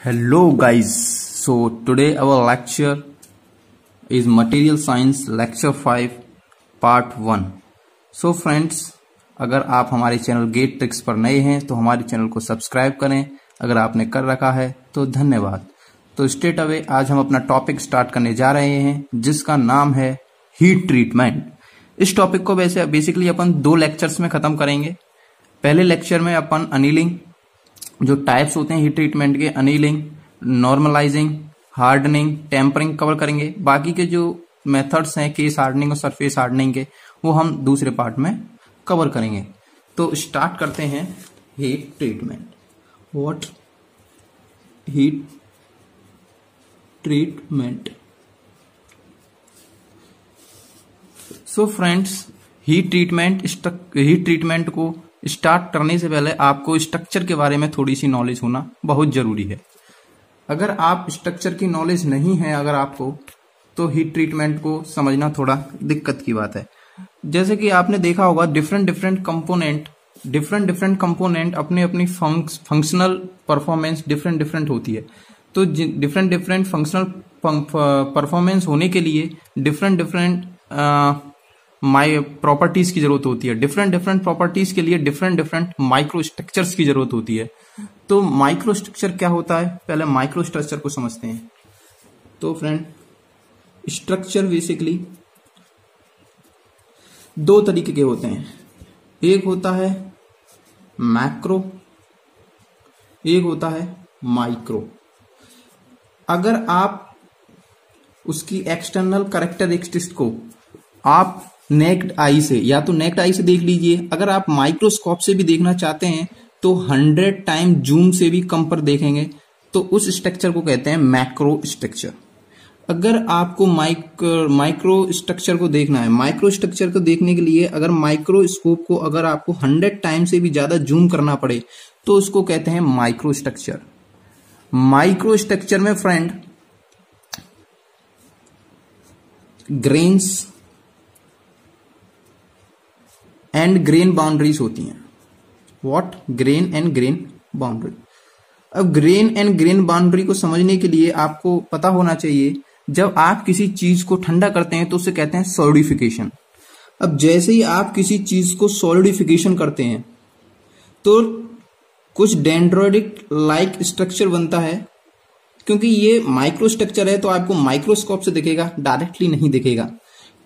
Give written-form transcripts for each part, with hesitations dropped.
Hello guys, so today our lecture is Material Science Lecture 5 Part 1. So friends, अगर आप हमारे channel gate tricks पर नए हैं तो हमारे चैनल को सब्सक्राइब करें। अगर आपने कर रखा है तो धन्यवाद। तो स्ट्रेट अवे आज हम अपना टॉपिक स्टार्ट करने जा रहे हैं जिसका नाम है हीट ट्रीटमेंट। इस टॉपिक को वैसे बेसिकली अपन 2 लेक्चर्स में खत्म करेंगे। पहले लेक्चर में अपन अनिलिंग, जो टाइप्स होते हैं हीट ट्रीटमेंट के, annealing, normalizing, hardening, tempering cover करेंगे। बाकी के जो मेथड्स हैं केस हार्डनिंग और सरफेस हार्डनिंग के, वो हम दूसरे पार्ट में कवर करेंगे। तो स्टार्ट करते हैं heat treatment. What heat treatment. So friends, heat treatment को स्टार्ट करने से पहले आपको स्ट्रक्चर के बारे में थोड़ी सी नॉलेज होना बहुत जरूरी है। अगर आप स्ट्रक्चर की नॉलेज नहीं है अगर आपको, तो हीट ट्रीटमेंट को समझना थोड़ा दिक्कत की बात है। जैसे कि आपने देखा होगा डिफरेंट कंपोनेंट अपनी अपनी फंक्शनल परफॉर्मेंस डिफरेंट होती है। तो डिफरेंट फंक्शनल परफॉर्मेंस होने के लिए डिफरेंट प्रॉपर्टीज की जरूरत होती है। डिफरेंट प्रॉपर्टीज के लिए डिफरेंट माइक्रो स्ट्रक्चर्स की जरूरत होती है। तो माइक्रो स्ट्रक्चर क्या होता है, पहले माइक्रो स्ट्रक्चर को समझते हैं। तो फ्रेंड, स्ट्रक्चर बेसिकली 2 तरीके के होते हैं। एक होता है मैक्रो, एक होता है माइक्रो। अगर आप उसकी एक्सटर्नल कैरेक्टरिस्टिक्स को आप नेक्ड आई से, या तो नेक्ड आई से देख लीजिए, अगर आप माइक्रोस्कोप से भी देखना चाहते हैं तो 100 टाइम जूम से भी कम पर देखेंगे तो उस स्ट्रक्चर को कहते हैं मैक्रो स्ट्रक्चर। अगर आपको माइक्रो स्ट्रक्चर को देखना है, माइक्रो स्ट्रक्चर को देखने के लिए अगर माइक्रोस्कोप को अगर आपको 100 टाइम से भी ज्यादा जूम करना पड़े तो उसको कहते हैं माइक्रो स्ट्रक्चर। माइक्रो स्ट्रक्चर में friend grains and grain boundaries होती हैं। What? Grain and grain boundary. अब ग्रेन एंड ग्रेन बाउंड्री को समझने के लिए आपको पता होना चाहिए, जब आप किसी चीज को ठंडा करते हैं तो उसे कहते हैं सॉलिडिफिकेशन। अब जैसे ही आप किसी चीज को सॉलिडिफिकेशन करते हैं तो कुछ डेंड्रोइडिक लाइक स्ट्रक्चर बनता है। क्योंकि ये माइक्रो स्ट्रक्चर है तो आपको माइक्रोस्कोप से दिखेगा, डायरेक्टली नहीं दिखेगा।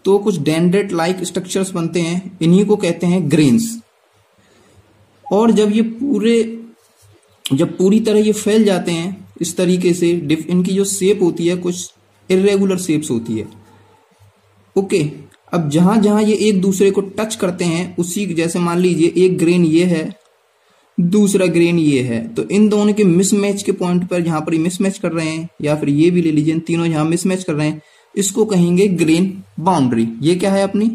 तो कुछ डेंड्रेट लाइक स्ट्रक्चर्स बनते हैं, इन्हीं को कहते हैं ग्रेन्स। और जब पूरी तरह ये फैल जाते हैं इस तरीके से, इनकी जो शेप होती है कुछ इरेगुलर शेप्स होती है। ओके, अब जहां जहां ये एक दूसरे को टच करते हैं, उसी जैसे मान लीजिए एक ग्रेन ये है, दूसरा ग्रेन ये है, तो इन दोनों के मिसमैच के पॉइंट पर जहां पर ये मिसमैच कर रहे हैं, या फिर ये भी ले लीजिए, तीनों जहां मिसमैच कर रहे हैं, इसको कहेंगे ग्रेन बाउंड्री। ये क्या है अपनी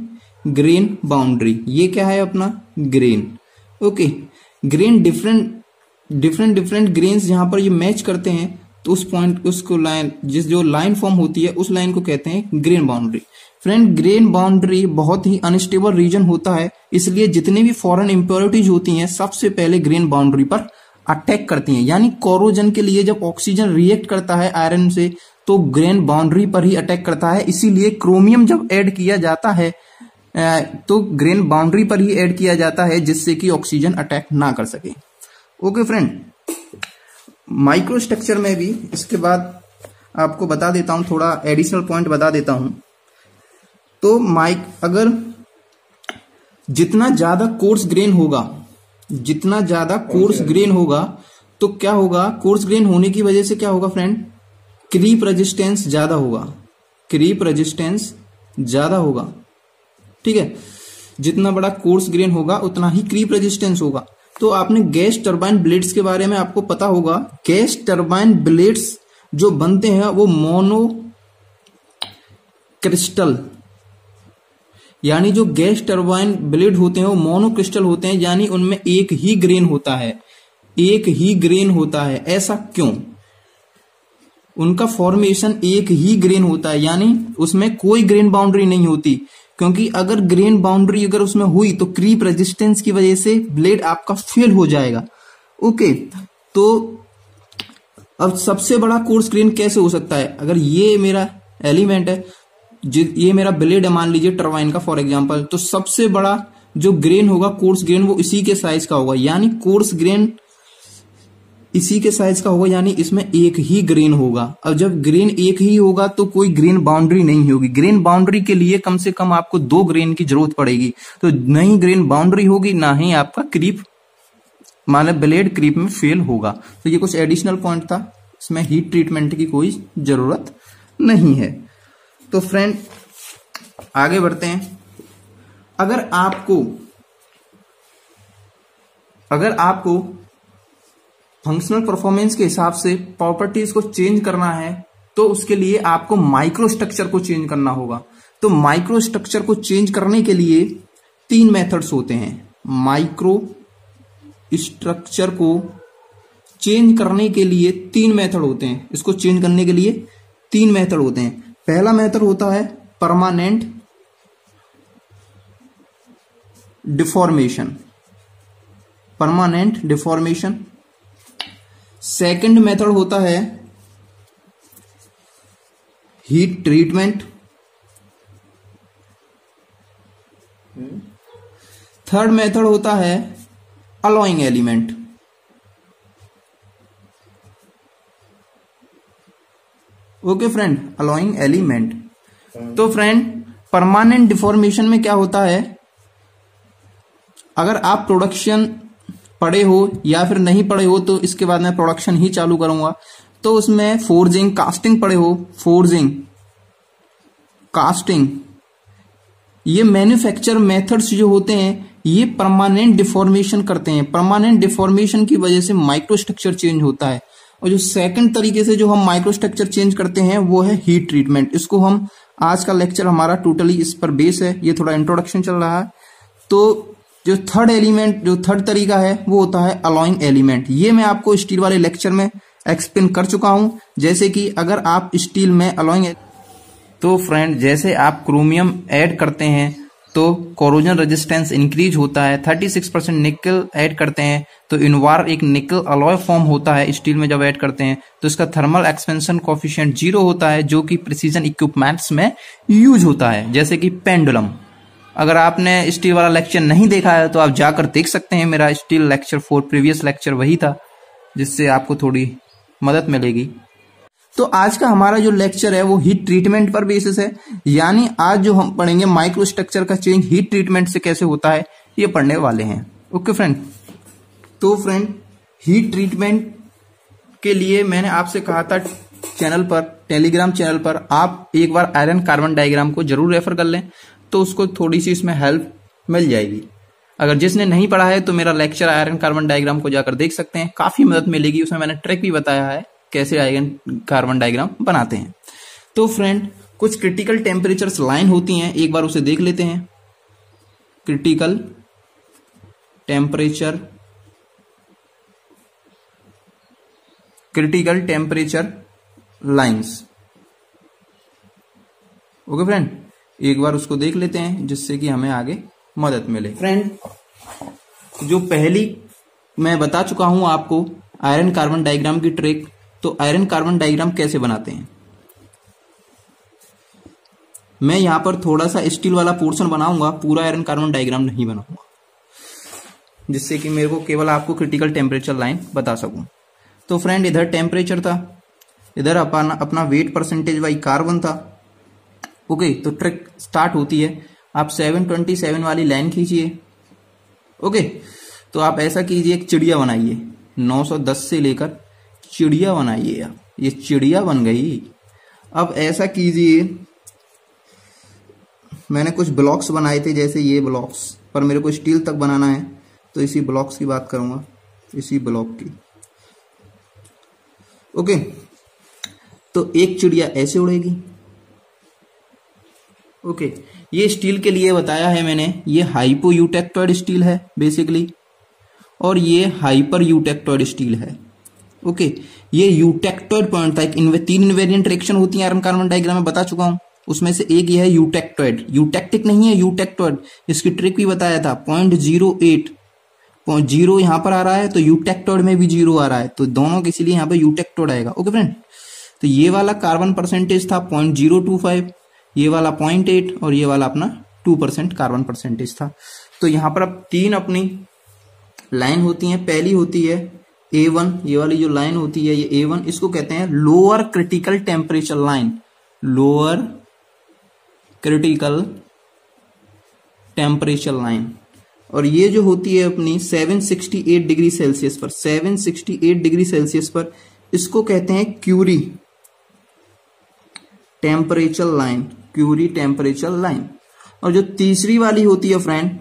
ग्रेन बाउंड्री, ये क्या है अपना grain. Okay, grain different grains जहां पर ये मैच करते हैं तो उस पॉइंट, उसको लाइन, जो लाइन फॉर्म होती है उस लाइन को कहते हैं grain boundary. Friend, grain boundary बहुत ही अनस्टेबल रीजन होता है, इसलिए जितने भी फॉरेन इंप्योरिटीज होती हैं सबसे पहले ग्रेन बाउंड्री पर अटैक करती हैं। यानी कोरोजन के लिए जब ऑक्सीजन रिएक्ट करता है आयरन से तो ग्रेन बाउंड्री पर ही अटैक करता है। इसीलिए क्रोमियम जब ऐड किया जाता है तो ग्रेन बाउंड्री पर ही ऐड किया जाता है, जिससे कि ऑक्सीजन अटैक ना कर सके। ओके फ्रेंड, माइक्रो स्ट्रक्चर में भी इसके बाद आपको बता देता हूं, थोड़ा एडिशनल पॉइंट बता देता हूं। तो अगर जितना ज्यादा कोर्स ग्रेन होगा तो क्या होगा, कोर्स ग्रेन होने की वजह से क्या होगा फ्रेंड, क्रीप रेजिस्टेंस ज्यादा होगा। ठीक है, जितना बड़ा कोर्स ग्रेन होगा उतना ही क्रीप रेजिस्टेंस होगा। तो आपने गैस टरबाइन ब्लेड्स के बारे में आपको पता होगा। गैस टरबाइन ब्लेड्स जो बनते हैं वो मोनो क्रिस्टल, यानी जो गैस टरबाइन ब्लेड होते हैं वो मोनो क्रिस्टल होते हैं, यानी उनमें एक ही ग्रेन होता है। ऐसा क्यों? उनका फॉर्मेशन एक ही ग्रेन होता है, यानी उसमें कोई ग्रेन बाउंड्री नहीं होती। क्योंकि अगर ग्रेन बाउंड्री अगर उसमें हुई तो क्रीप रेजिस्टेंस की वजह से ब्लेड आपका फेल हो जाएगा। ओके, तो अब सबसे बड़ा कोर्स ग्रेन कैसे हो सकता है? अगर ये मेरा एलिमेंट है, ये मेरा ब्लेड है मान लीजिए टरबाइन का फॉर एग्जांपल, तो सबसे बड़ा जो ग्रेन होगा कोर्स ग्रेन वो इसी के साइज का होगा, यानी कोर्स ग्रेन इसी के साइज का होगा, यानी इसमें एक ही ग्रेन होगा। अब जब ग्रेन एक ही होगा तो कोई ग्रेन बाउंड्री नहीं होगी। ग्रेन बाउंड्री के लिए कम से कम आपको 2 ग्रेन की जरूरत पड़ेगी, तो नहीं ग्रेन बाउंड्री होगी ना ही आपका क्रीप मतलब ब्लेड क्रीप में फेल होगा। तो ये कुछ एडिशनल पॉइंट था, इसमें हीट ट्रीटमेंट की कोई जरूरत नहीं है। तो फ्रेंड आगे बढ़ते हैं। अगर आपको फंक्शनल परफॉर्मेंस के हिसाब से प्रॉपर्टीज को चेंज करना है तो उसके लिए आपको माइक्रो स्ट्रक्चर को चेंज करना होगा। तो माइक्रो स्ट्रक्चर को चेंज करने के लिए 3 मेथड्स होते हैं। माइक्रो स्ट्रक्चर को चेंज करने के लिए 3 मेथड होते हैं। इसको चेंज करने के लिए 3 मेथड होते हैं। पहला मेथड होता है परमानेंट डिफॉर्मेशन, सेकंड मेथड होता है हीट ट्रीटमेंट, थर्ड मेथड होता है alloying element. Okay friend, alloying element. तो फ्रेंड परमानेंट डिफॉर्मेशन में क्या होता है, अगर आप प्रोडक्शन पढ़े हो या फिर नहीं पढ़े हो तो इसके बाद मैं प्रोडक्शन ही चालू करूंगा, तो उसमें फोर्जिंग कास्टिंग पढ़े हो, फोर्जिंग कास्टिंग, ये मैन्युफैक्चर मेथड्स जो होते हैं ये परमानेंट डिफॉर्मेशन करते हैं। परमानेंट डिफॉर्मेशन की वजह से माइक्रो स्ट्रक्चर चेंज होता है। और जो सेकंड तरीके से जो हम माइक्रो स्ट्रक्चर चेंज करते हैं वो है हीट ट्रीटमेंट। इसको हम आज का लेक्चर हमारा टोटली इस पर बेस है, ये थोड़ा इंट्रोडक्शन चल रहा है। तो जो थर्ड तरीका है वो होता है अलॉइंग एलिमेंट। ये मैं आपको स्टील वाले लेक्चर में एक्सप्लेन कर चुका हूं। जैसे कि अगर आप स्टील में अलॉइंग, तो फ्रेंड जैसे आप क्रोमियम ऐड करते हैं तो कोरोजन रेजिस्टेंस इंक्रीज होता है। 36% निकल ऐड करते हैं तो इनवार एक निकल अलॉय फॉर्म होता है स्टील में। जब ऐड करते हैं तो इसका थर्मल एक्सपेंशन कोफिशिएंट 0 होता है, जो कि प्रिसीजन इक्विपमेंट्स में यूज होता है, जैसे कि पेंडुलम। अगर आपने स्टील वाला लेक्चर नहीं देखा है तो आप जाकर देख सकते हैं। मेरा स्टील लेक्चर 4 प्रीवियस लेक्चर वही था, जिससे आपको थोड़ी मदद मिलेगी। तो आज का हमारा जो लेक्चर है वो हीट ट्रीटमेंट पर बेसिस है, यानी आज जो हम पढ़ेंगे माइक्रो स्ट्रक्चर का चेंज हीट ट्रीटमेंट से कैसे होता है ये पढ़ने वाले हैं। ओके फ्रेंड, तो फ्रेंड हीट ट्रीटमेंट के लिए मैंने आपसे कहा था चैनल पर, टेलीग्राम चैनल पर आप एक बार आयरन कार्बन डायग्राम को जरूर रेफर कर लें, तो उसको थोड़ी सी इसमें हेल्प मिल जाएगी। अगर जिसने नहीं पढ़ा है तो मेरा लेक्चर आयरन कार्बन डायग्राम को जाकर देख सकते हैं, काफी मदद मिलेगी। उसमें मैंने ट्रिक भी बताया है कैसे आयरन कार्बन डायग्राम बनाते हैं। तो फ्रेंड कुछ क्रिटिकल टेम्परेचर्स लाइन होती हैं, एक बार उसे देख लेते हैं। Critical temperature lines. Okay friend, एक बार उसको देख लेते हैं जिससे कि हमें आगे मदद मिले। फ्रेंड जो पहली मैं बता चुका हूं आपको आयरन कार्बन डायग्राम की ट्रिक, तो आयरन कार्बन डायग्राम कैसे बनाते हैं मैं यहां पर थोड़ा सा स्टील वाला पोर्शन बनाऊंगा, पूरा आयरन कार्बन डायग्राम नहीं बनाऊंगा, जिससे कि मेरे को केवल आपको क्रिटिकल टेम्परेचर लाइन बता सकूं। तो फ्रेंड इधर टेम्परेचर था, इधर अपना वेट परसेंटेज बाई कार्बन था। ओके, तो ट्रिक स्टार्ट होती है, आप 727 वाली लाइन खींचिए। ओके, तो आप ऐसा कीजिए, एक चिड़िया बनाइए, 910 से लेकर चिड़िया बनाइए। ये चिड़िया बन गई। अब ऐसा कीजिए, मैंने कुछ ब्लॉक्स बनाए थे, जैसे ये ब्लॉक्स, पर मेरे को स्टील तक बनाना है तो इसी ब्लॉक्स की बात करूंगा, इसी ब्लॉक की। ओके, तो एक चिड़िया ऐसे उड़ेगी। ओके, ये स्टील के लिए बताया है मैंने, ये हाइपो यूटेक्टॉइड स्टील है बेसिकली, और ये हाइपर यूटेक्टॉइड स्टील है। ओके, ये यूटेक्टॉइड पॉइंट था। 3 इनवेरिएंट रिएक्शन होती है आयरन कार्बन डायग्राम में बता चुका हूं, उसमें से एक ये है यूटेक्टॉइड। यूटेक्टिक नहीं है, यूटेक्टॉइड। इसकी ट्रिक भी बताया था, 0.08 जीरो यहाँ पर आ रहा है, तो यूटेक्टोड में भी जीरो आ रहा है, तो दोनों के इसीलिए यहाँ पे यूटेक्टोड आएगा। ओके फ्रेंड, तो ये वाला कार्बन परसेंटेज था 0.025, ये वाला 0.8 और ये वाला अपना 2% कार्बन परसेंटेज था। तो यहाँ पर अब तीन अपनी लाइन होती हैं। पहली होती है A1, ये वाली जो लाइन होती है ये A1, इसको कहते हैं lower critical temperature line, lower critical temperature line. और ये जो होती है अपनी 768 डिग्री सेल्सियस पर, 768 डिग्री सेल्सियस पर, इसको कहते हैं Curie temperature line, Curie temperature line. और जो तीसरी वाली होती है फ्रेंड,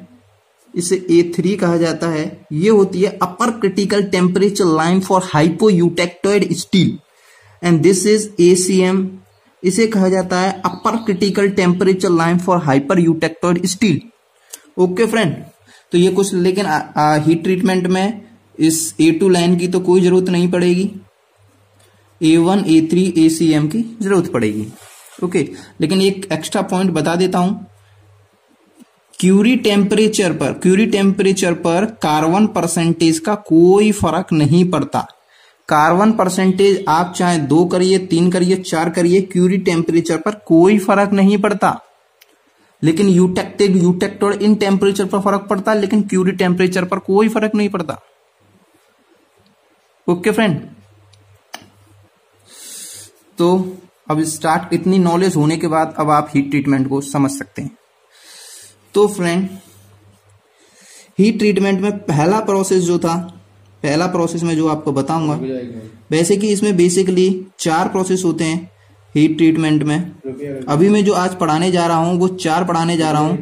इसे A3 कहा जाता है, ये होती है अपर critical temperature line for hypoeutectoid steel and this is ACM, इसे कहा जाता है अपर critical temperature line for hyper eutectoid steel. Okay friend, तो ये कुछ, लेकिन हीट ट्रीटमेंट में इस A2 लाइन की तो कोई जरूरत नहीं पड़ेगी, A1, A3, ACM की जरूरत पड़ेगी। ओके, लेकिन एक एक्स्ट्रा पॉइंट बता देता हूं, क्यूरी टेम्परेचर पर कार्बन परसेंटेज का कोई फर्क नहीं पड़ता। कार्बन परसेंटेज आप चाहे 2 करिए, 3 करिए, 4 करिए, क्यूरी टेम्परेचर पर कोई फर्क नहीं पड़ता। लेकिन यूटेक्टोड इन टेम्परेचर पर फर्क पड़ता है, लेकिन क्यूरी टेम्परेचर पर कोई फर्क नहीं पड़ता। ओके फ्रेंड, तो अब स्टार्ट, इतनी नॉलेज होने के बाद अब आप हीट ट्रीटमेंट को समझ सकते हैं। तो फ्रेंड, हीट ट्रीटमेंट में पहला प्रोसेस जो था, पहला प्रोसेस में जो आपको बताऊंगा, वैसे कि इसमें बेसिकली 4 प्रोसेस होते हैं हीट ट्रीटमेंट में। अभी मैं जो आज पढ़ाने जा रहा हूं वो 4 पढ़ाने जा रहा हूं,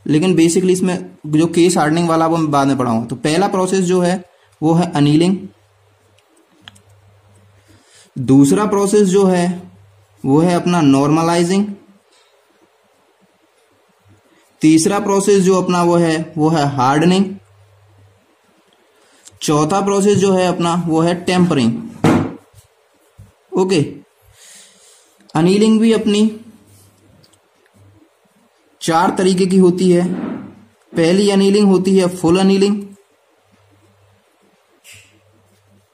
लेकिन बेसिकली इसमें जो केस हार्डनिंग वाला वो मैं बाद में पढ़ाऊंगा। तो पहला प्रोसेस जो है वो है अनीलिंग, दूसरा प्रोसेस जो है वो है अपना नॉर्मलाइजिंग, तीसरा प्रोसेस जो अपना वो है हार्डनिंग, चौथा प्रोसेस जो है अपना वो है टेम्परिंग। ओके, अनीलिंग भी अपनी 4 तरीके की होती है। पहली अनीलिंग होती है full annealing,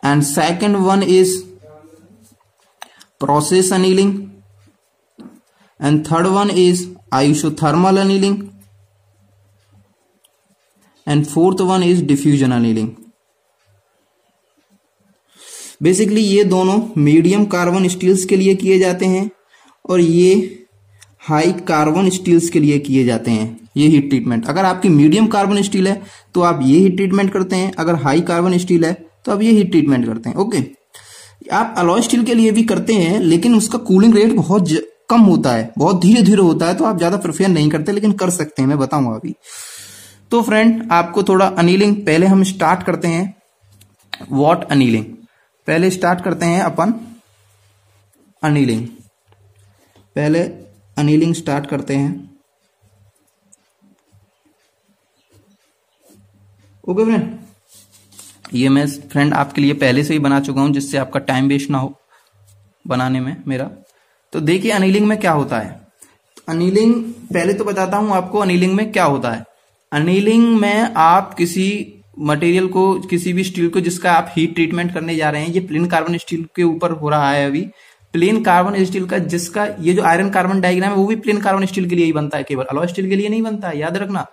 and second one is process annealing, and third one is isothermal annealing, and fourth one is diffusion annealing. Basically ये दोनों मीडियम कार्बन स्टील्स के लिए किए जाते हैं और ये हाई कार्बन स्टील्स के लिए किए जाते हैं ये हीट ट्रीटमेंट। अगर आपकी मीडियम कार्बन स्टील है तो आप ये हीट ट्रीटमेंट करते हैं, अगर हाई कार्बन स्टील है तो आप ये हीट ट्रीटमेंट करते हैं। ओके, आप अलॉय स्टील के लिए भी करते हैं, लेकिन उसका कूलिंग रेट बहुत कम होता है, बहुत धीरे धीरे होता है, तो आप ज्यादा प्रेफर नहीं करते, लेकिन कर सकते हैं, मैं बताऊंगा अभी। तो फ्रेंड, आपको थोड़ा अनीलिंग, पहले हम स्टार्ट करते हैं वॉट अनीलिंग। पहले स्टार्ट करते हैं अपन अनीलिंग, पहले अनीलिंग स्टार्ट करते हैं। ओके फ्रेंड, ये मैं फ्रेंड आपके लिए पहले से ही बना चुका हूं, जिससे आपका टाइम वेस्ट ना हो बनाने में मेरा। तो देखिए अनीलिंग में क्या होता है। अनीलिंग, पहले तो बताता हूं आपको अनीलिंग में क्या होता है। अनीलिंग में आप किसी मटेरियल को, किसी भी स्टील को जिसका आप हीट ट्रीटमेंट करने जा रहे हैं, ये प्लेन कार्बन स्टील के ऊपर हो रहा है अभी, प्लेन कार्बन स्टील का, जिसका ये जो आयरन कार्बन डायग्राम है वो भी प्लेन कार्बन स्टील के लिए ही बनता है, केवल अलॉय स्टील के लिए नहीं बनता है, याद रखना।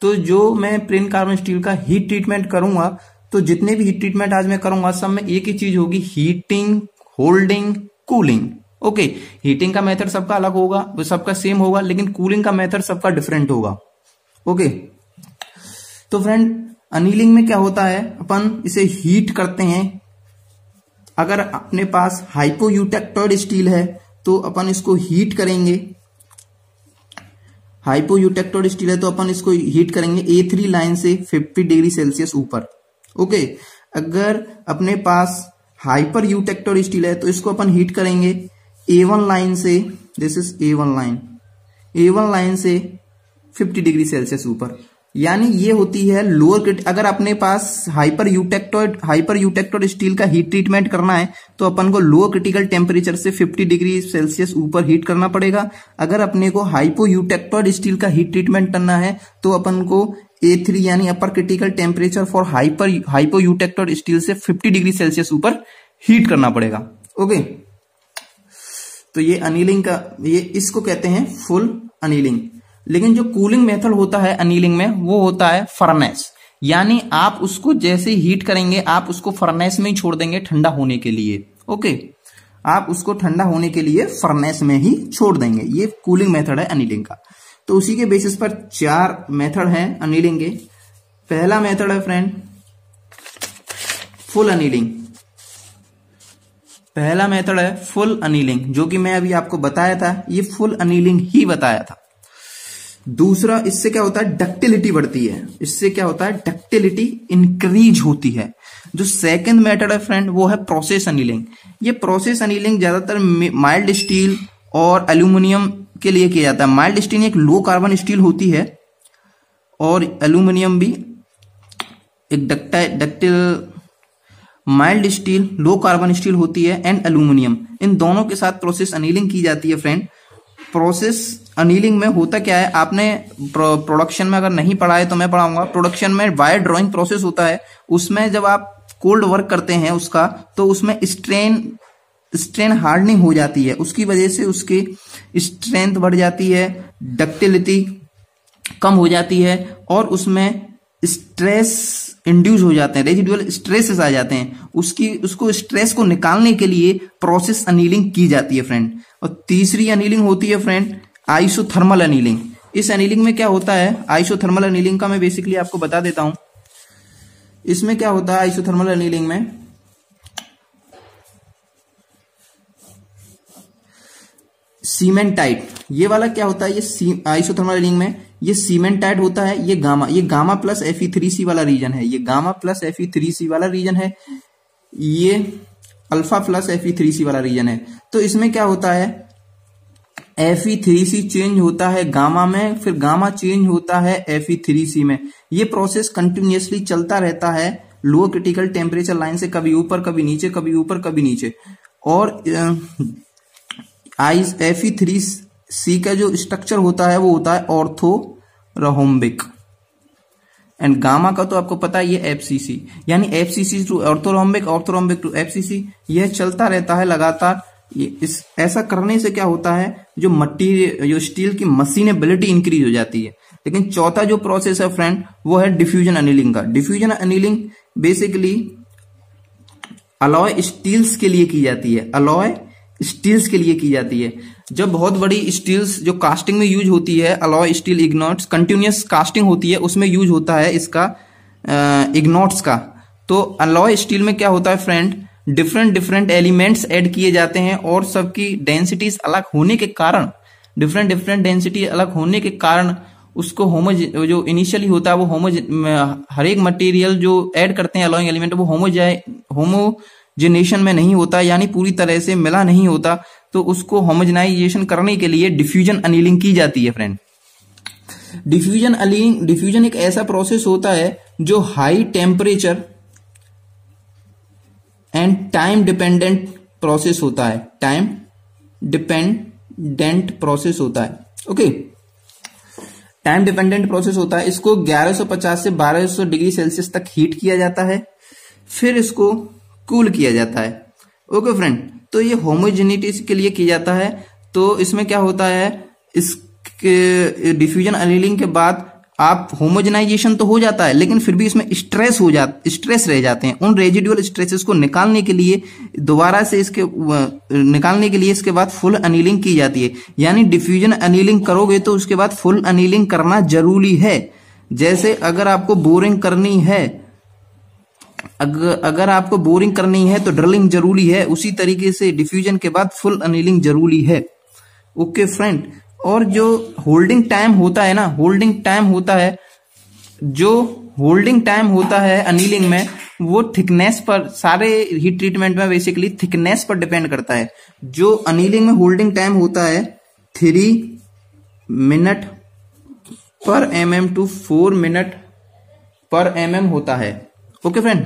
तो जो मैं प्लेन कार्बन स्टील का हीट ट्रीटमेंट करूंगा, तो जितने भी हीट ट्रीटमेंट आज मैं करूंगा सब में एक ही चीज होगी, heating, holding, cooling. Okay, heating का मेथड सबका अलग होगा, वो सबका सेम होगा, लेकिन कूलिंग का मेथड सबका डिफरेंट होगा। ओके, तो फ्रेंड अनीलिंग में क्या होता है, अपन इसे हीट करते हैं। अगर अपने पास हाइपोयूटेक्टोइड स्टील है तो अपन इसको हीट करेंगे, हाइपोयूटेक्टोइड स्टील है तो अपन इसको हीट करेंगे A3 लाइन से 50 डिग्री सेल्सियस ऊपर। ओके, अगर अपने पास हाइपर यूटेक्टोइड स्टील है तो इसको अपन हीट करेंगे A1 लाइन से, this is A1 line, A1 line से 50 डिग्री सेल्सियस ऊपर। यानी ये होती है लोअर। अगर अपने पास हाइपर यूटेक्टोइड स्टील का हीट ट्रीटमेंट करना है तो अपन को लोअर क्रिटिकल टेम्परेचर से 50 डिग्री सेल्सियस ऊपर हीट करना पड़ेगा। अगर अपने को हाइपो यूटेक्टोइड स्टील का हीट ट्रीटमेंट करना है तो अपन को A3 यानी upper critical temperature for hypoeutectoid steel से 50 डिग्री सेल्सियस ऊपर हीट करना पड़ेगा। ओके, तो ये अनीलिंग का, ये इसको कहते हैं फुल अनीलिंग। लेकिन जो कूलिंग मेथड होता है अनीलिंग में वो होता है फर्नेस, यानी आप उसको जैसे हीट करेंगे आप उसको फर्नेस में ही छोड़ देंगे ठंडा होने के लिए। ओके, आप उसको ठंडा होने के लिए फर्नेस में ही छोड़ देंगे। ये कूलिंग मेथड है अनीलिंग का। तो उसी के बेसिस पर 4 मेथड हैं अनीलिंग के। पहला मेथड है फ्रेंड फुल अनीलिंग। पहला मेथड है फुल अनीलिंग, जो कि मैं अभी आपको बताया था, ये फुल अनीलिंग ही बताया था। दूसरा, इससे क्या होता है, डक्टिलिटी बढ़ती है। इससे क्या होता है, डक्टिलिटी इंक्रीज होती है। जो सेकंड मेथड है फ्रेंड वो है प्रोसेस अनीलिंग। ये प्रोसेस अनीलिंग ज्यादातर माइल्ड स्टील और एल्यूमिनियम के लिए किया जाता है। माइल्ड स्टील एक लो कार्बन स्टील होती है और एल्यूमिनियम भी एक ductile mild steel, low carbon steel होती है एंड एल्यूमिनियम, इन दोनों के साथ प्रोसेस अनीलिंग की जाती है फ्रेंड। प्रोसेस अनीलिंग में होता क्या है, आपने प्रोडक्शन में अगर नहीं पढ़ा है तो मैं पढ़ाऊंगा। प्रोडक्शन में वायर ड्रॉइंग प्रोसेस होता है, उसमें जब आप कोल्ड वर्क करते हैं उसका, तो उसमें स्ट्रेन हार्डनिंग हो जाती है, उसकी वजह से उसकी स्ट्रेंथ बढ़ जाती है, डक्टिलिटी कम हो जाती है और उसमें स्ट्रेस इंड्यूस हो जाते हैं, रेजिडुअल स्ट्रेसेस आ जाते हैं। उसको स्ट्रेस को निकालने के लिए प्रोसेस अनीलिंग की जाती है फ्रेंड। और तीसरी अनीलिंग होती है फ्रेंड आइसोथर्मल अनीलिंग। इस अनीलिंग में क्या होता है, आइसोथर्मल अनीलिंग का मैं बेसिकली आपको बता देता हूं। इसमें क्या होता है आइसोथर्मल अनीलिंग में, सीमेंटाइट, ये वाला क्या होता है, ये आइसोथर्मल अनीलिंग में ये सीमेंटाइट होता है। ये गामा प्लस Fe3C वाला रीजन है, ये गामा प्लस Fe3C वाला रीजन है, ये अल्फा प्लस Fe3C वाला रीजन है। तो इसमें क्या होता है, Fe3C चेंज होता है गामा में, फिर गामा चेंज होता है Fe3C में। ये प्रोसेस कंटिन्यूअसली चलता रहता है लो क्रिटिकल टेम्परेचर लाइन से, कभी ऊपर कभी नीचे, कभी ऊपर कभी नीचे। और Fe3C का जो स्ट्रक्चर होता है वो होता है ऑर्थोरोम्बिक, एंड गामा का तो आपको पता है ये FCC, यानी FCC to orthorhombic, orthorhombic to FCC, यह चलता रहता है लगातार। ऐसा करने से क्या होता है, जो स्टील की मशीनेबिलिटी इंक्रीज हो जाती है। लेकिन चौथा जो प्रोसेस है फ्रेंड वो है डिफ्यूजन अनीलिंग का। Diffusion annealing basically alloy steels के लिए की जाती है, अलॉय स्टील्स के लिए की जाती है। जब बहुत बड़ी स्टील्स जो कास्टिंग में यूज होती है, अलॉय स्टील इग्नॉट्स, कंटिन्यूअस कास्टिंग होती है, उसमें यूज होता है इसका इग्नॉट्स का। तो अलॉय स्टील में क्या होता है फ्रेंड, डिफरेंट एलिमेंट्स ऐड किए जाते हैं और सबकी डेंसिटीज अलग होने के कारण, डिफरेंट डेंसिटी अलग होने के कारण उसको जो इनिशियली होता है वो हर एक मटेरियल जो ऐड करते हैं अलॉइंग एलिमेंट वो होमोजेनेशन में नहीं होता, यानी पूरी तरह से मिला नहीं होता। तो उसको होमोजेनाइजेशन करने के लिए डिफ्यूजन अनीलिंग की जाती है फ्रेंड। डिफ्यूजन एक ऐसा प्रोसेस होता है जो high temperature and time dependent process होता है, टाइम डिपेंडेंट प्रोसेस होता है। ओके, टाइम डिपेंडेंट प्रोसेस होता है। इसको 1150 से 1200 डिग्री सेल्सियस तक हीट किया जाता है, फिर इसको कूल किया जाता है। ओके फ्रेंड, तो ये होमोजेनिटी के लिए किया जाता है। तो इसमें क्या होता है, इसके डिफ्यूजन अनीलिंग के बाद आप होमोजेनाइजेशन तो हो जाता है, लेकिन फिर भी इसमें स्ट्रेस रह जाते हैं। उन रेजिडुअल स्ट्रेसेस को निकालने के लिए दोबारा से इसके बाद फुल अनीलिंग की जाती है। यानी डिफ्यूजन अनीलिंग करोगे तो उसके बाद फुल अनीलिंग करना जरूरी है। जैसे अगर आपको बोरिंग करनी है, अगर आपको बोरिंग करनी है तो ड्रिलिंग जरूरी है, उसी तरीके से डिफ्यूजन के बाद फुल अनीलिंग जरूरी है। ओके फ्रेंड, और जो होल्डिंग टाइम होता है ना, जो होल्डिंग टाइम होता है अनीलिंग में, वो थिकनेस पर, सारे हीट ट्रीटमेंट में बेसिकली थिकनेस पर डिपेंड करता है। जो अनीलिंग में होल्डिंग टाइम होता है 3 मिनट पर mm टू 4 मिनट पर mm होता है। Okay friend,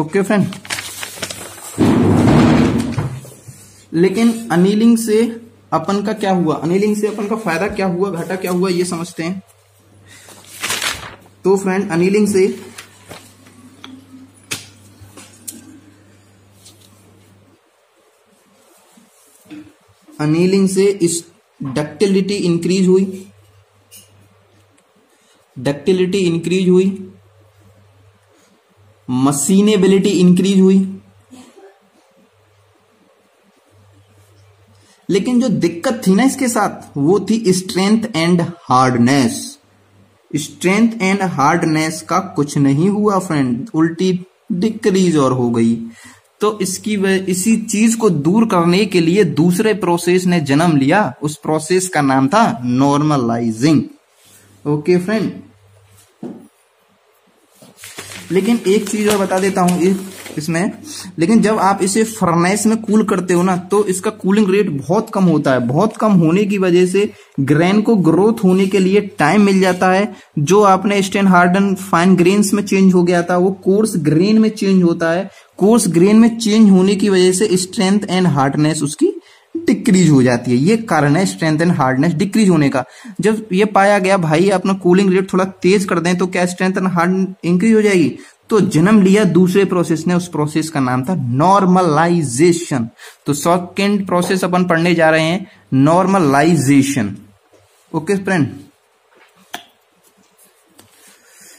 okay friend. लेकिन अनीलिंग से अपन का क्या हुआ, अनीलिंग से अपन का फायदा क्या हुआ, घाटा क्या हुआ, ये समझते हैं। तो फ्रेंड अनीलिंग से इस डक्टिलिटी इंक्रीज हुई, मशीनेबिलिटी इंक्रीज हुई। लेकिन जो दिक्कत थी ना इसके साथ, वो थी strength and hardness. Strength and hardness का कुछ नहीं हुआ फ्रेंड, उल्टी डिक्रीज और हो गई। तो इसी चीज को दूर करने के लिए दूसरे प्रोसेस ने जन्म लिया। उस प्रोसेस का नाम था नॉर्मलाइजिंग। Okay friend. लेकिन एक चीज और बता देता हूं इसमें, लेकिन जब आप इसे फर्नेस में कूल करते हो ना, तो इसका कूलिंग रेट बहुत कम होता है। बहुत कम होने की वजह से ग्रेन को ग्रोथ होने के लिए टाइम मिल जाता है। जो आपने स्टेन हार्डन फाइन ग्रेन्स में चेंज हो गया था, वो कोर्स ग्रेन में चेंज होता है। कोर्स ग्रेन में चेंज होने की वजह से स्ट्रेंथ एंड हार्डनेस उसकी डिक्रीज हो जाती है। ये कारण है स्ट्रेंथ एंड हार्डनेस डिक्रीज होने का। जब ये पाया गया भाई अपना कूलिंग रेट थोड़ा तेज कर दें तो क्या स्ट्रेंथ एंड हार्ड इंक्रीज हो जाएगी, तो जन्म लिया दूसरे प्रोसेस ने। उस प्रोसेस का नाम था नॉर्मलाइजेशन। तो सेकंड प्रोसेस अपन पढ़ने जा रहे हैं, normalization. Okay friend,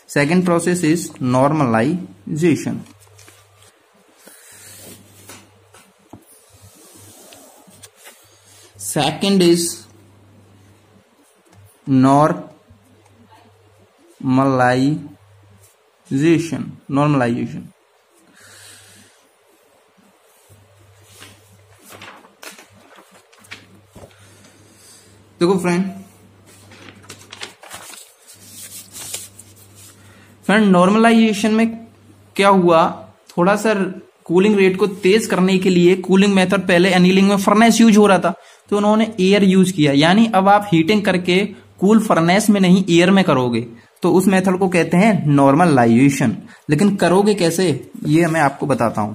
second process is normalization. Second is normalization. देखो फ्रेंड नॉर्मलाइजेशन में क्या हुआ, थोड़ा सा कूलिंग रेट को तेज करने के लिए कूलिंग मेथड, पहले एनीलिंग में फर्नेस यूज हो रहा था तो उन्होंने एयर यूज किया। यानी अब आप हीटिंग करके कूल फर्नेस में नहीं एयर में करोगे, तो उस मेथड को कहते हैं नॉर्मलाइजेशन। लेकिन करोगे कैसे, ये मैं आपको बताता हूं।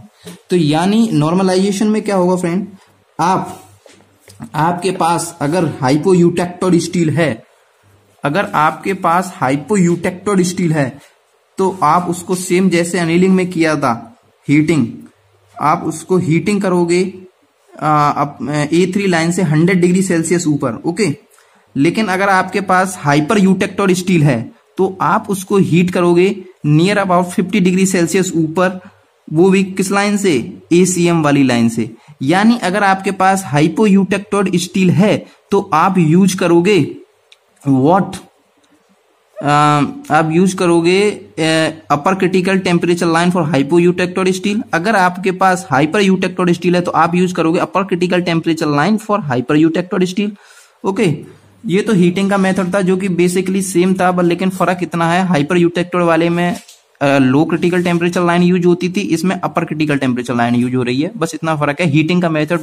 तो यानी नॉर्मलाइजेशन में क्या होगा फ्रेंड, आपके पास अगर हाइपोयूटेक्टोड स्टील है, तो आप उसको सेम जैसे अनीलिंग में किया था हीटिंग, आप उसको हीटिंग करोगे A3 लाइन से 100 डिग्री सेल्सियस ऊपर। ओके। लेकिन अगर आपके पास हाइपर यूटेक्टोड स्टील है तो आप उसको हीट करोगे नियर अबाउट 50 डिग्री सेल्सियस ऊपर, वो भी किस लाइन से, ACM वाली लाइन से। यानी अगर आपके पास हाइपो यूटेक्टोड स्टील है तो आप यूज करोगे आप यूज करोगे upper critical temperature line for hypo eutectoid steel. अगर आपके पास हाइपर यूटेक्टोड स्टील है तो आप यूज करोगे upper critical temperature line for hyper eutectoid steel. Okay, ये तो हीटिंग का मेथड था जो कि बेसिकली सेम था, पर लेकिन फर्क इतना है, हाइपर यूटेक्टोड वाले में लो क्रिटिकल टेम्परेचर लाइन यूज होती थी, इसमें अपर क्रिटिकल टेम्परेचर लाइन यूज हो रही है। बस इतना फर्क है। हीटिंग का मेथड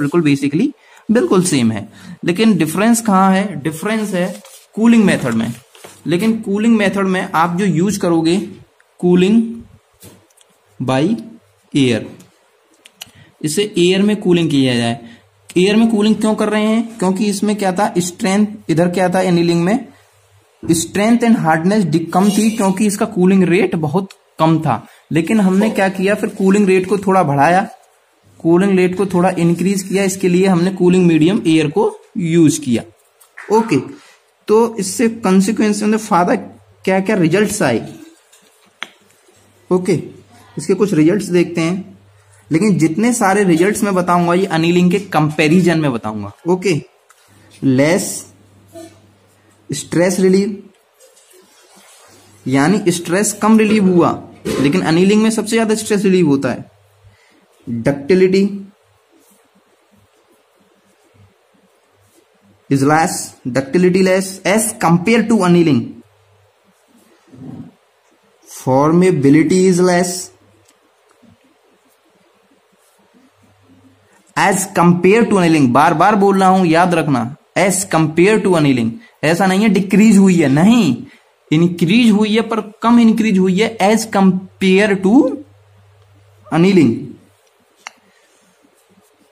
बिल्कुल सेम है, लेकिन डिफरेंस कहाँ है, डिफरेंस है कूलिंग मेथड में। लेकिन कूलिंग मेथड में आप जो यूज करोगे कूलिंग बाय एयर, इसे एयर में कूलिंग किया जाए। एयर में कूलिंग क्यों कर रहे हैं, क्योंकि इसमें क्या था, स्ट्रेंथ, इधर क्या था एनीलिंग में, स्ट्रेंथ एंड हार्डनेस कम थी क्योंकि इसका कूलिंग रेट बहुत कम था। लेकिन हमने क्या किया, फिर कूलिंग रेट को थोड़ा बढ़ाया, कूलिंग रेट को थोड़ा इंक्रीज किया। इसके लिए हमने कूलिंग मीडियम एयर को यूज किया। ओके, तो इससे कंसिक्वेंस में फायदा क्या क्या रिजल्ट्स आए। ओके, इसके कुछ रिजल्ट्स देखते हैं। लेकिन जितने सारे रिजल्ट्स मैं बताऊंगा ये अनीलिंग के कंपैरिजन में बताऊंगा। ओके, लेस स्ट्रेस रिलीव, यानी स्ट्रेस कम रिलीव हुआ, लेकिन अनीलिंग में सबसे ज्यादा स्ट्रेस रिलीव होता है। Ductility is less, ductility less as compared to annealing. Formability is less as compared to annealing. बार बार बोल रहा हूं, याद रखना, as compared to annealing। ऐसा नहीं है डिक्रीज हुई है, नहीं, इंक्रीज हुई है पर कम इंक्रीज हुई है, as compared to annealing,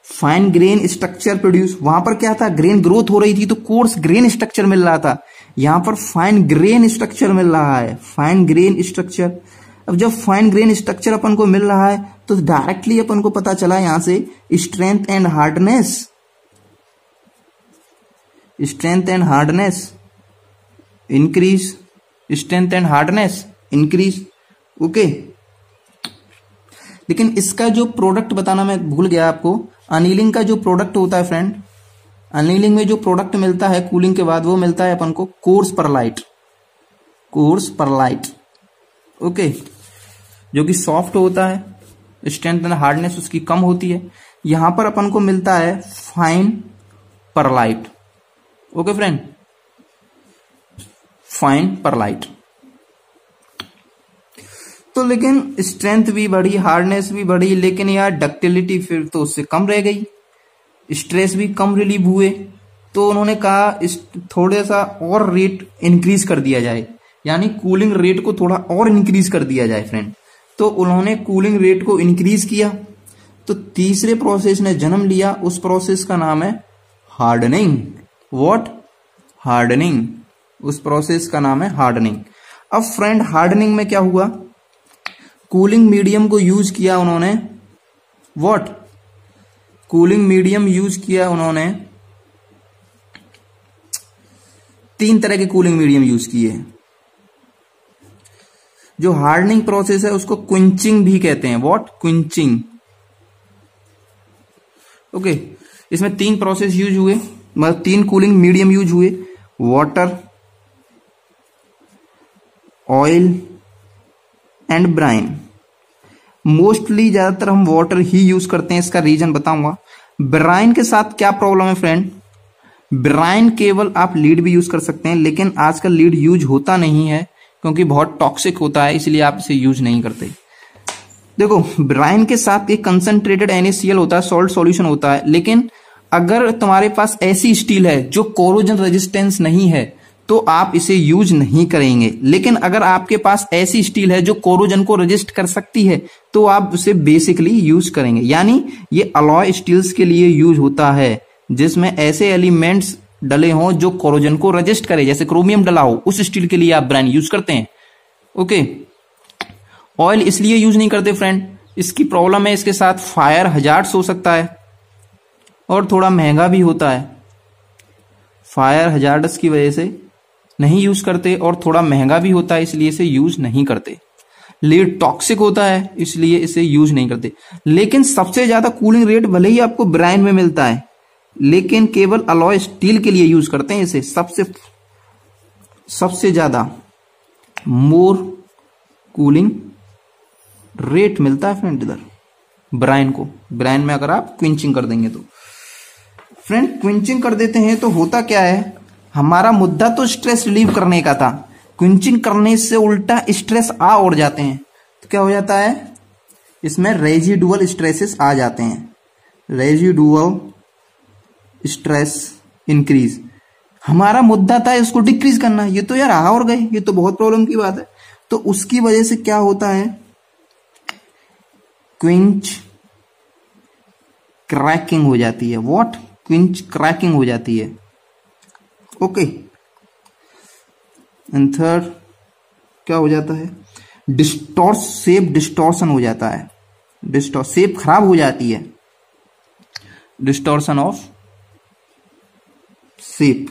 fine grain structure produce, वहां पर क्या था, ग्रेन ग्रोथ हो रही थी तो कोर्स ग्रेन स्ट्रक्चर मिल रहा था, यहां पर फाइन ग्रेन स्ट्रक्चर मिल रहा है, फाइन ग्रेन स्ट्रक्चर। अब जब फाइन ग्रेन स्ट्रक्चर अपन को मिल रहा है तो डायरेक्टली अपन को पता चला यहां से strength and hardness, strength and hardness increase, strength and hardness increase. Okay, लेकिन इसका जो प्रोडक्ट बताना मैं भूल गया आपको, अनीलिंग का जो प्रोडक्ट होता है फ्रेंड, अनीलिंग में जो प्रोडक्ट मिलता है कूलिंग के बाद वो मिलता है अपन को coarse pearlite, coarse pearlite. Okay, जो कि सॉफ्ट होता है, स्ट्रेंथ एंड हार्डनेस उसकी कम होती है। यहां पर अपन को मिलता है fine pearlite. Okay friend, fine pearlite. तो लेकिन स्ट्रेंथ भी बढ़ी, हार्डनेस भी बढ़ी, लेकिन यार डक्टिलिटी फिर तो उससे कम रह गई, स्ट्रेस भी कम रिलीव हुए। तो उन्होंने कहा थोड़ा सा और रेट इंक्रीज कर दिया जाए, यानी कूलिंग रेट को थोड़ा और इंक्रीज कर दिया जाए फ्रेंड। तो उन्होंने कूलिंग रेट को इंक्रीज किया, तो तीसरे प्रोसेस ने जन्म लिया, उस प्रोसेस का नाम है हार्डनिंग। व्हाट? हार्डनिंग। उस प्रोसेस का नाम है हार्डनिंग। अब फ्रेंड हार्डनिंग में क्या हुआ, कूलिंग मीडियम को यूज किया उन्होंने, व्हाट? कूलिंग मीडियम यूज किया उन्होंने, 3 तरह के कूलिंग मीडियम यूज किए। जो हार्डनिंग प्रोसेस है उसको क्विंचिंग भी कहते हैं, व्हाट? क्विंचिंग। ओके, इसमें 3 प्रोसेस यूज हुए, मतलब 3 कूलिंग मीडियम यूज हुए, water, oil and brine. Mostly ज्यादातर हम वाटर ही यूज करते हैं, इसका रीजन बताऊंगा। ब्राइन के साथ क्या प्रॉब्लम है फ्रेंड, ब्राइन केवल आप लीड भी यूज कर सकते हैं, लेकिन आजकल लीड यूज होता नहीं है क्योंकि बहुत टॉक्सिक होता है, इसलिए आप इसे यूज नहीं करते। देखो, ब्राइन के साथ एक कंसंट्रेटेड NaCl होता है, सॉल्ट सॉल्यूशन होता है, लेकिन अगर तुम्हारे पास ऐसी स्टील है जो कोरोजन रेजिस्टेंस नहीं है तो आप इसे यूज नहीं करेंगे। लेकिन अगर आपके पास ऐसी स्टील है जो कोरोजन को रेजिस्ट कर सकती है तो आप उसे बेसिकली यूज करेंगे। यानी ये अलॉय स्टील्स के लिए यूज होता है जिसमें ऐसे एलिमेंट्स डले हों जो कोरोजन को रेजिस्ट करे, जैसे क्रोमियम डला हो, उस स्टील के लिए आप ब्राइन यूज करते हैं। ओके, ऑयल इसलिए यूज नहीं करते फ्रेंड, इसकी प्रॉब्लम है, इसके साथ फायर हजार्ड्स हो सकता है और थोड़ा महंगा भी होता है। फायर हजार्ड्स की वजह से नहीं यूज करते और थोड़ा महंगा भी होता है, इसलिए इसे यूज नहीं करते। लीड टॉक्सिक होता है, इसलिए इसे यूज नहीं करते। लेकिन सबसे ज्यादा कूलिंग रेट भले ही आपको ब्राइन में मिलता है, लेकिन केवल अलॉय स्टील के लिए यूज करते हैं इसे। सबसे ज्यादा मोर कूलिंग रेट मिलता है फ्रेंड इधर ब्राइन को। ब्राइन में अगर आप क्विंचिंग कर देंगे तो फ्रेंड, क्विंचिंग कर देते हैं तो होता क्या है, हमारा मुद्दा तो स्ट्रेस रिलीव करने का था, क्विंचिंग करने से उल्टा स्ट्रेस और जाते हैं। तो क्या हो जाता है, इसमें रेजिडुअल स्ट्रेसेस आ जाते हैं, रेजिडुअल स्ट्रेस इंक्रीज। हमारा मुद्दा था इसको डिक्रीज करना, ये तो यार आ और गए, ये तो बहुत प्रॉब्लम की बात है। तो उसकी वजह से क्या होता है, क्विंच क्रैकिंग हो जाती है। व्हाट? क्विंच क्रैकिंग हो जाती है। ओके, एंड थर्ड क्या हो जाता है, शेप डिस्टॉर्शन हो जाता है, शेप खराब हो जाती है, डिस्टॉर्शन ऑफ शेप।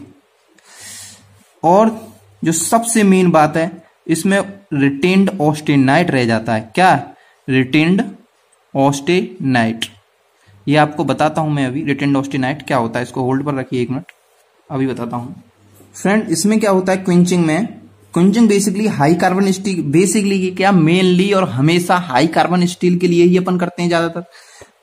और जो सबसे मेन बात है, इसमें रिटेन्ड ऑस्टेनाइट रह जाता है। क्या? Retained austenite. ये आपको बताता हूं मैं अभी, रिटेन्ड ऑस्टेनाइट क्या होता है। इसको होल्ड पर रखिए 1 मिनट, अभी बताता हूं फ्रेंड। इसमें क्या होता है क्विंचिंग में, quenching basically high carbon steel, basically क्या मेनली और हमेशा हाई कार्बन स्टील के लिए ही अपन करते हैं ज्यादातर।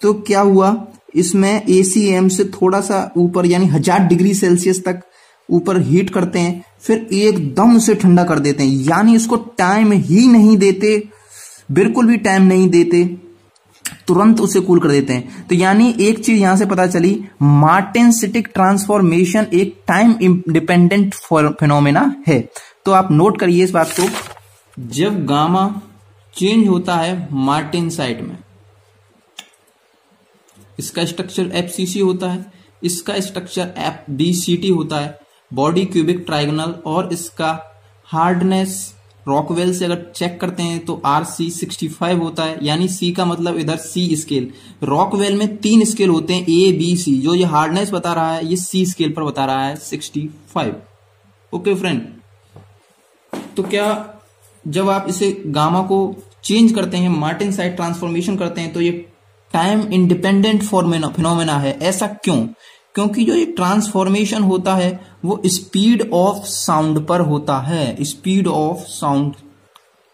तो क्या हुआ, इसमें ACM से थोड़ा सा ऊपर यानी 1000 डिग्री सेल्सियस तक ऊपर हीट करते हैं, फिर एकदम से ठंडा कर देते हैं, यानी इसको टाइम ही नहीं देते, बिल्कुल भी टाइम नहीं देते, तुरंत उसे कूल कर देते हैं। तो यानी एक चीज यहां से पता चली, मार्टेनसिटिक ट्रांसफॉर्मेशन एक टाइम इंडिपेंडेंट फिनोमेना है। तो आप नोट करिए इस बात को, जब गामा चेंज होता है मार्टेनसाइट में, इसका स्ट्रक्चर FCC होता है, इसका स्ट्रक्चर FBCT होता है, बॉडी क्यूबिक ट्राइगोनल, और इसका हार्डनेस रॉकवेल से अगर चेक करते हैं तो RC65 होता है, यानी C का मतलब इधर C स्केल। रॉकवेल में 3 स्केल होते हैं ABC, जो ये हार्डनेस बता रहा है ये C स्केल पर बता रहा है 65। ओके फ्रेंड, तो क्या जब आप इसे गामा को चेंज करते हैं, मार्टिनसाइट ट्रांसफॉर्मेशन करते हैं, तो ये टाइम इंडिपेंडेंट फिनोमेना है। ऐसा क्यों? क्योंकि जो ये ट्रांसफॉर्मेशन होता है वो स्पीड ऑफ साउंड पर होता है, स्पीड ऑफ साउंड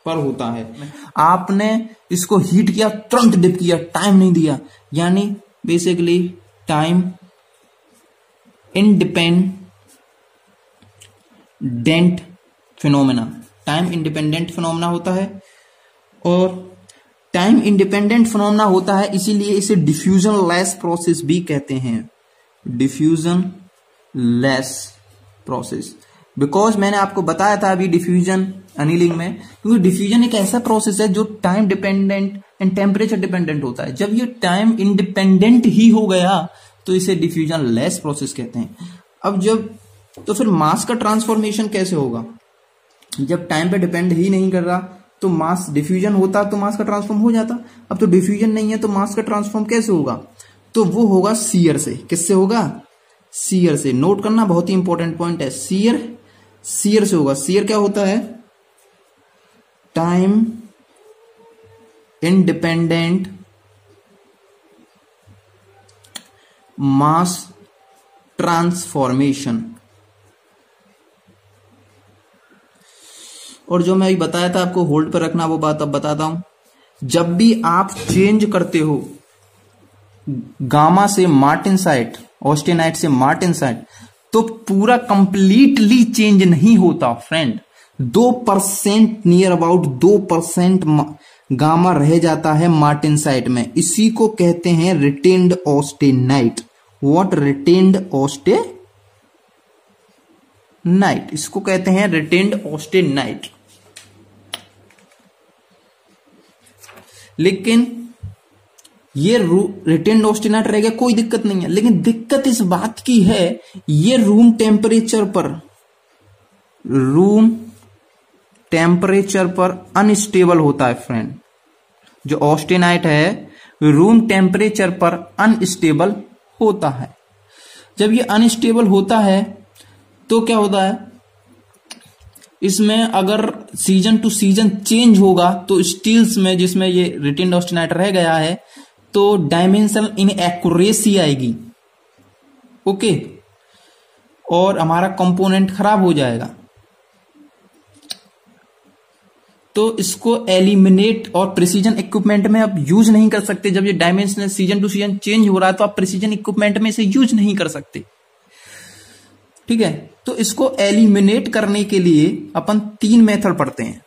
पर होता है। आपने इसको हीट किया, तुरंत डिप किया, टाइम नहीं दिया, यानी basically time independent phenomena, time independent phenomena होता है। और टाइम इंडिपेंडेंट फिनोमेना होता है, इसीलिए इसे डिफ्यूजन लेस प्रोसेस भी कहते हैं, डिफ्यूजन लेस प्रोसेस। बिकॉज मैंने आपको बताया था अभी डिफ्यूजन अनिलिंग में, क्योंकि डिफ्यूजन एक ऐसा प्रोसेस है जो time dependent and temperature dependent होता है। जब ये टाइम इंडिपेंडेंट ही हो गया तो इसे डिफ्यूजन लेस प्रोसेस कहते हैं। अब जब तो फिर मास का ट्रांसफॉर्मेशन कैसे होगा? जब टाइम पे डिपेंड ही नहीं कर रहा तो मास डिफ्यूजन होता तो मास का ट्रांसफॉर्म हो जाता। अब तो डिफ्यूजन नहीं है तो मास का ट्रांसफॉर्म कैसे होगा? तो वो होगा शियर से। किससे होगा? शियर से। नोट करना, बहुत ही इंपॉर्टेंट पॉइंट है। शियर से होगा। शियर क्या होता है? टाइम इंडिपेंडेंट मास ट्रांसफॉर्मेशन। और जो मैं अभी बताया था आपको होल्ड पर रखना, वो बात अब बताता हूं। जब भी आप चेंज करते हो गामा से मार्टिनसाइट, ऑस्टेनाइट से मार्टिनसाइट, तो पूरा कंप्लीटली चेंज नहीं होता फ्रेंड। 2% नियर अबाउट 2% गामा रह जाता है मार्टिनसाइट में। इसी को कहते हैं retained austenite. What? Retained austenite, इसको कहते हैं रिटेन्ड ऑस्टेनाइट। लेकिन ये रिटेन्ड ऑस्टेनाइट रह गया, कोई दिक्कत नहीं है। लेकिन दिक्कत इस बात की है, ये रूम टेम्परेचर पर अनस्टेबल होता है फ्रेंड। जो ऑस्टेनाइट है रूम टेम्परेचर पर अनस्टेबल होता है। जब ये अनस्टेबल होता है तो क्या होता है, इसमें अगर सीजन टू सीजन चेंज होगा तो स्टील्स में, जिसमें ये रिटेन्ड ऑस्टेनाइट रह गया है, तो डायमेंशनल इनएक्यूरेसी आएगी। ओके, और हमारा कंपोनेंट खराब हो जाएगा। तो इसको एलिमिनेट और प्रिसीजन इक्विपमेंट में आप यूज नहीं कर सकते। जब ये dimensional season two season change हो रहा है तो आप प्रिसीजन इक्विपमेंट में इसे यूज नहीं कर सकते। ठीक है, तो इसको एलिमिनेट करने के लिए अपन 3 मेथड पढ़ते हैं।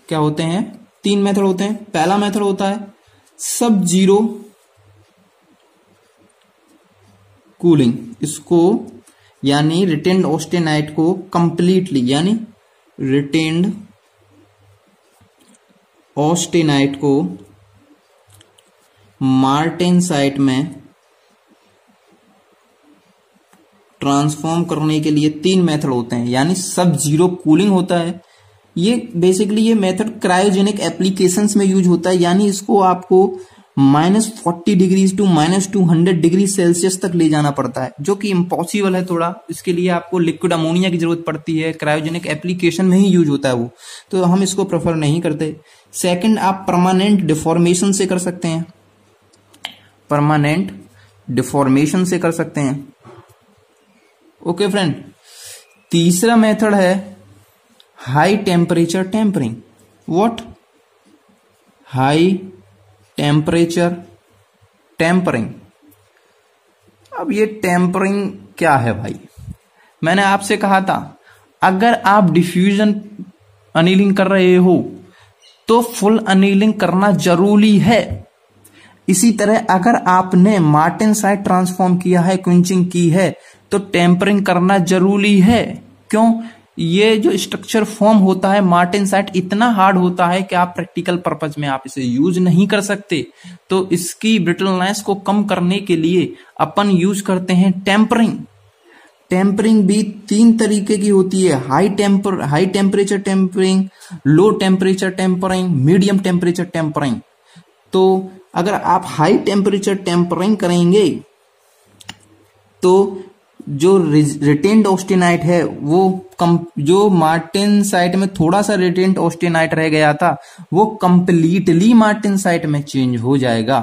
क्या होते हैं? 3 मेथड होते हैं। पहला मेथड होता है सब जीरो कूलिंग। इसको यानी रिटेन्ड ऑस्टेनाइट को कंप्लीटली, यानी रिटेन्ड ऑस्टेनाइट को मार्टेनसाइट में ट्रांसफॉर्म करने के लिए 3 मेथड होते हैं, यानी सब जीरो कूलिंग होता है। ये बेसिकली ये मेथड क्रायोजेनिक एप्लीकेशंस में यूज होता है, यानी इसको आपको -40 डिग्री टू -200 डिग्री सेल्सियस तक ले जाना पड़ता है, जो कि इम्पॉसिबल है थोड़ा। इसके लिए आपको लिक्विड अमोनिया की जरूरत पड़ती है। क्रायोजेनिक एप्लीकेशन में ही यूज होता है वो, तो हम इसको प्रेफर नहीं करते। सेकंड, आप परमानेंट डिफॉर्मेशन से कर सकते हैं, परमानेंट डिफॉर्मेशन से कर सकते हैं। Okay friend. तीसरा मेथड है high temperature tempering. What? High temperature tempering. अब ये टेम्परिंग क्या है भाई? मैंने आपसे कहा था अगर आप डिफ्यूजन अनीलिंग कर रहे हो तो फुल अनीलिंग करना जरूरी है। इसी तरह अगर आपने मार्टेनसाइट ट्रांसफॉर्म किया है, क्विंचिंग की है, तो टेम्परिंग करना जरूरी है। क्यों? ये जो स्ट्रक्चर फॉर्म होता है मार्टेनसाइट इतना हार्ड होता है कि आप प्रैक्टिकल पर्पज में आप इसे यूज नहीं कर सकते। तो इसकी ब्रिटलनेस को कम करने के लिए अपन यूज करते हैं टेम्परिंग। टेम्परिंग भी 3 तरीके की होती है, high temperature tempering, low temperature tempering, medium temperature tempering. तो अगर आप हाई टेम्परेचर टेम्परिंग करेंगे तो जो रिटेन्ड ऑस्टेनाइट है वो जो मार्टेनसाइट में थोड़ा सा रिटेन्ड ऑस्टेनाइट रह गया था वो कंप्लीटली मार्टेनसाइट में चेंज हो जाएगा।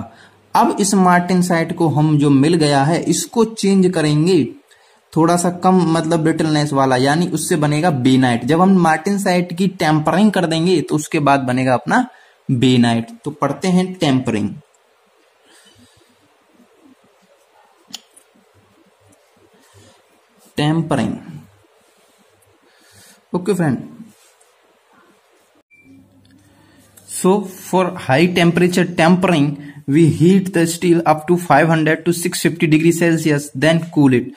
अब इस मार्टेनसाइट को हम जो मिल गया है इसको चेंज करेंगे थोड़ा सा कम मतलब ब्रिटलनेस वाला, यानी उससे बनेगा बेनाइट। जब हम मार्टेनसाइट की टेम्परिंग कर देंगे तो उसके बाद बनेगा अपना बेनाइट। तो पढ़ते हैं tempering. Tempering, okay friend. So for high temperature tempering, we heat the steel up to 500 to 650 degrees Celsius, then cool it.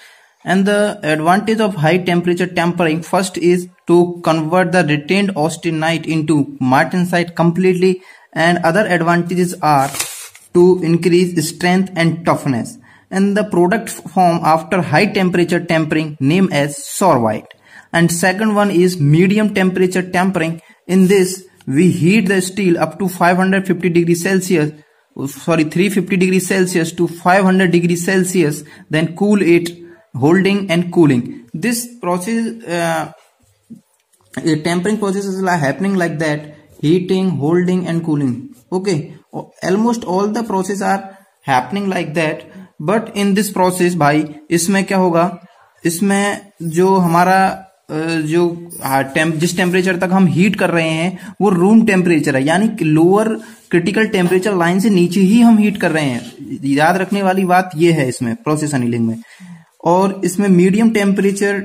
And the advantage of high temperature tempering first is to convert the retained austenite into martensite completely, and other advantages are to increase strength and toughness. And the product form after high temperature tempering named as sorvite. And second one is medium temperature tempering. In this we heat the steel up to 350 degrees Celsius to 500 degrees Celsius, then cool it, holding and cooling. This process, tempering process is happening like that, heating, holding and cooling. Okay, almost all the process are happening like that, but in this process भाई इसमें क्या होगा, इसमें जो हमारा जिस temperature तक हम हीट कर रहे हैं वो रूम टेम्परेचर है, यानी लोअर क्रिटिकल टेम्परेचर लाइन से नीचे ही हम हीट कर रहे हैं। याद रखने वाली बात ये है इसमें प्रोसेस अनिलिंग में। और इसमें मीडियम टेम्परेचर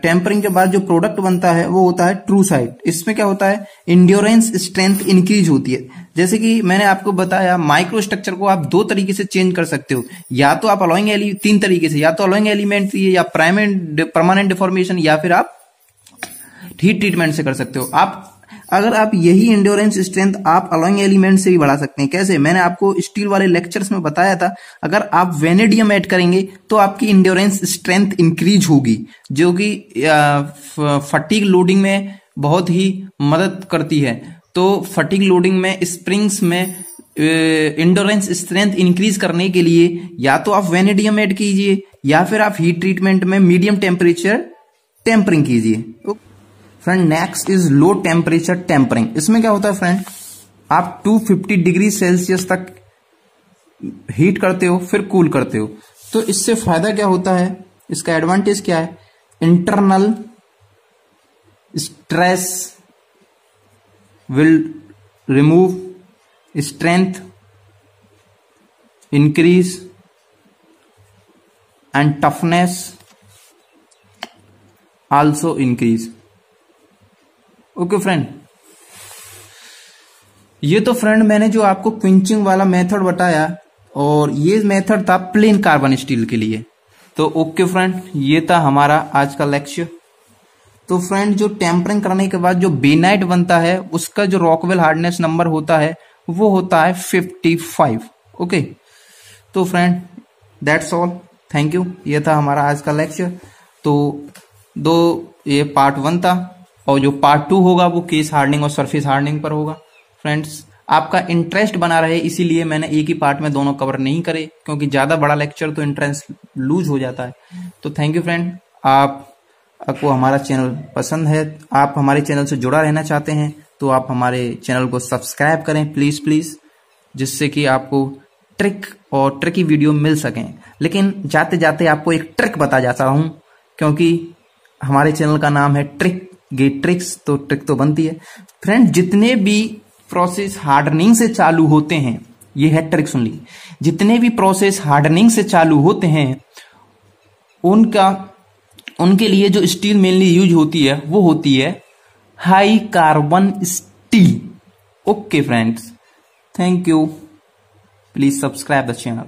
टेम्परिंग के बाद जो प्रोडक्ट बनता है वो होता है ट्रू साइड। इसमें क्या होता है, इंड्योरेंस स्ट्रेंथ इंक्रीज होती है। जैसे कि मैंने आपको बताया माइक्रो स्ट्रक्चर को आप 2 तरीके से चेंज कर सकते हो, या तो आप अलोइंग 3 तरीके से, या तो अलोइंग एलिमेंट या परमानेंट डिफॉर्मेशन, या फिर आप हीट ट्रीटमेंट से कर सकते हो। अगर आप यही इंड्योरेंस स्ट्रेंथ आप अलोइंग एलिमेंट से भी बढ़ा सकते हैं। कैसे, मैंने आपको स्टील वाले लेक्चर्स में बताया था, अगर आप वेनेडियम ऐड करेंगे तो आपकी इंड्योरेंस स्ट्रेंथ इंक्रीज होगी, जो कि फटीग लोडिंग में बहुत ही मदद करती है। तो फटीग लोडिंग में स्प्रिंग्स में इंड्योरेंस स्ट्रेंथ इंक्रीज करने के लिए या तो आप वेनेडियम ऐड कीजिए या फिर आप हीट ट्रीटमेंट में मीडियम टेम्परेचर टेम्परिंग कीजिए। Friend next is low temperature tempering. इसमें क्या होता है फ्रेंड, आप 250 डिग्री सेल्सियस तक हीट करते हो फिर कूल करते हो। तो इससे फायदा क्या होता है, इसका एडवांटेज क्या है, internal stress will remove, strength increase and toughness also increase. Okay friend, ये तो फ्रेंड मैंने जो आपको क्विंचिंग वाला मेथड बताया, और ये मेथड था प्लेन कार्बन स्टील के लिए। तो ओके फ्रेंड, ये था हमारा आज का लेक्चर। तो फ्रेंड जो टेम्परिंग करने के बाद जो बेनाइट बनता है उसका जो रॉकवेल हार्डनेस नंबर होता है वो होता है 55। ओके, तो friend that's all, thank you. ये था हमारा आज का लेक्चर। तो ये पार्ट 1 था, और जो पार्ट 2 होगा वो केस हार्डनिंग और सरफेस हार्डनिंग पर होगा। फ्रेंड्स आपका इंटरेस्ट बना रहे इसीलिए मैंने एक ही पार्ट में दोनों कवर नहीं करे, क्योंकि ज्यादा बड़ा लेक्चर तो इंटरेस्ट लूज हो जाता है। तो थैंक यू फ्रेंड, आपको हमारा चैनल पसंद है, आप हमारे चैनल से जुड़ा रहना चाहते हैं तो आप हमारे चैनल को सब्सक्राइब करें प्लीज, जिससे कि आपको ट्रिक और ट्रिकी वीडियो मिल सकें। लेकिन जाते जाते आपको एक ट्रिक बता जाता हूं, क्योंकि हमारे चैनल का नाम है ट्रिक गेट ट्रिक्स, तो ट्रिक तो बनती है। फ्रेंड जितने भी प्रोसेस हार्डनिंग से चालू होते हैं, ये है ट्रिक सुन ली, जितने भी प्रोसेस हार्डनिंग से चालू होते हैं उनके लिए जो स्टील मेनली यूज होती है वो होती है high carbon steel. Okay friends, thank you, please subscribe the channel.